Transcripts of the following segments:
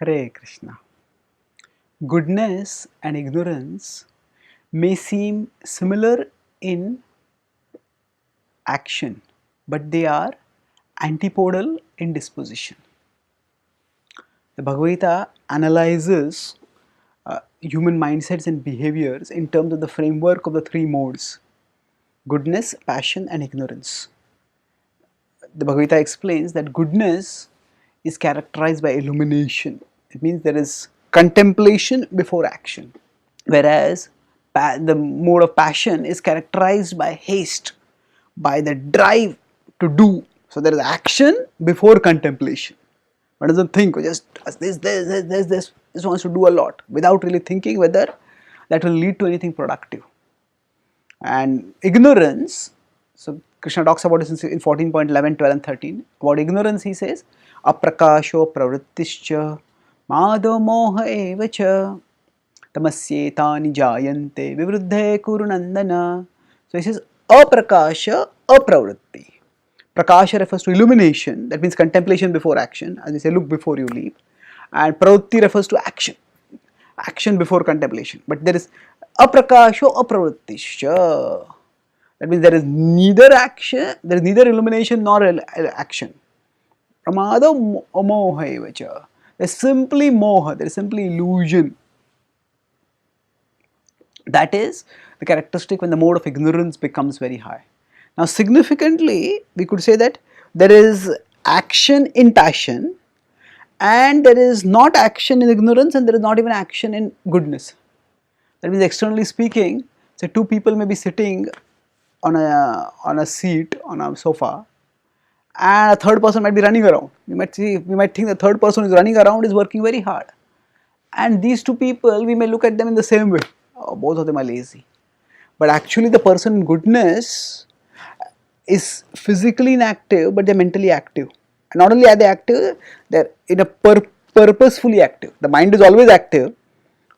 Hare Krishna. Goodness and ignorance may seem similar in action, but they are antipodal in disposition. The Bhagavad-gita analyzes human mindsets and behaviors in terms of the framework of the three modes: goodness, passion, and ignorance. The Bhagavad-gita explains that goodness is characterized by illumination. It means there is contemplation before action, whereas the mode of passion is characterized by haste, by the drive to do. So there is action before contemplation. One doesn't think, just this wants to do a lot without really thinking whether that will lead to anything productive. And ignorance, so Krishna talks about this in 14.11, 12 and 13. About ignorance he says, aprakasho pravrittischa madho moha evacha tamasyetani jayante vivruddhe kurunandana. So he says aprakasha apravritti. Prakasha refers to illumination, that means contemplation before action, as we say, look before you leap. And pravritti refers to action, action before contemplation. But there is aprakasho apravrittischa. That means there is neither action, there is neither illumination nor action. Pramada moha evacha. There is simply moha, there is simply illusion. That is the characteristic when the mode of ignorance becomes very high. Now significantly, we could say that there is action in passion, and there is not action in ignorance, and there is not even action in goodness. That means externally speaking, say two people may be sitting on a seat on a sofa, and a third person might be running around. We might think the third person who is running around is working very hard, and these two people, we may look at them in the same way. Oh, both of them are lazy. But actually the person in goodness is physically inactive, but they are mentally active. And not only are they active, they are in a purposefully active. The mind is always active,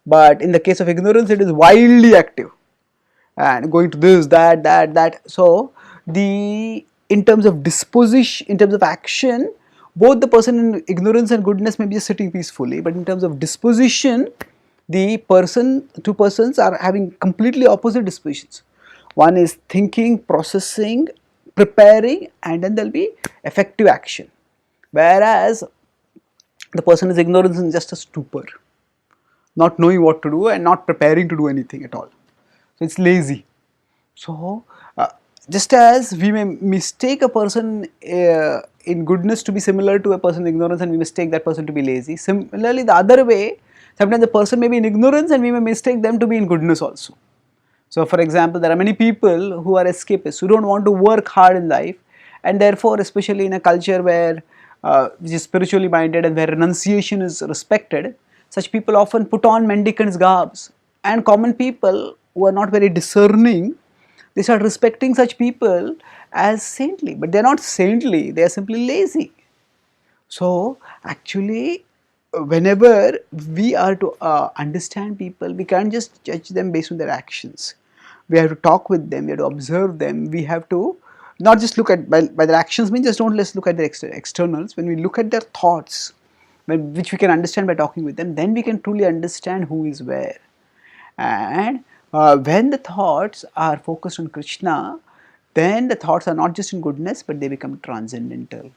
but in the case of ignorance, it is wildly active and going to this, that. So in terms of disposition, in terms of action, both the person in ignorance and goodness may be just sitting peacefully, but in terms of disposition, two persons are having completely opposite dispositions. One is thinking, processing, preparing, and then there will be effective action. Whereas the person is ignorance and just a stupor, not knowing what to do and not preparing to do anything at all. So it's lazy. So just as we may mistake a person in goodness to be similar to a person in ignorance, and we mistake that person to be lazy, similarly the other way, sometimes the person may be in ignorance and we may mistake them to be in goodness also. So for example, there are many people who are escapists, who don't want to work hard in life, and therefore especially in a culture where which is spiritually minded and where renunciation is respected, such people often put on mendicants' garbs, and common people who are not very discerning, they start respecting such people as saintly, but they are not saintly, they are simply lazy. So actually, whenever we are to understand people, we can't just judge them based on their actions. We have to talk with them, we have to observe them, we have to not just look at by their actions, means just don't let's look at their externals. When we look at their thoughts, which we can understand by talking with them, then we can truly understand who is where. And when the thoughts are focused on Krishna, then the thoughts are not just in goodness, but they become transcendental.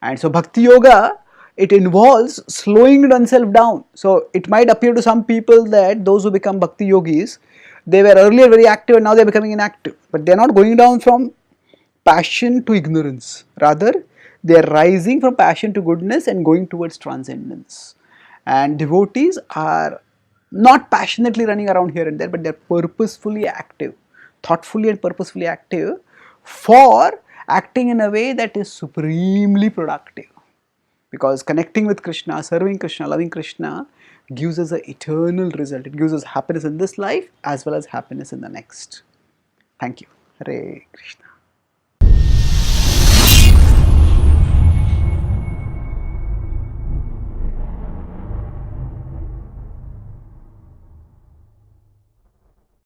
And so Bhakti Yoga, it involves slowing oneself down. So it might appear to some people that those who become Bhakti Yogis, they were earlier very active and now they are becoming inactive. But they are not going down from passion to ignorance. Rather, they are rising from passion to goodness and going towards transcendence. And devotees are not passionately running around here and there, but they are purposefully active, thoughtfully and purposefully active for acting in a way that is supremely productive. Because connecting with Krishna, serving Krishna, loving Krishna gives us an eternal result. It gives us happiness in this life as well as happiness in the next. Thank you. Hare Krishna.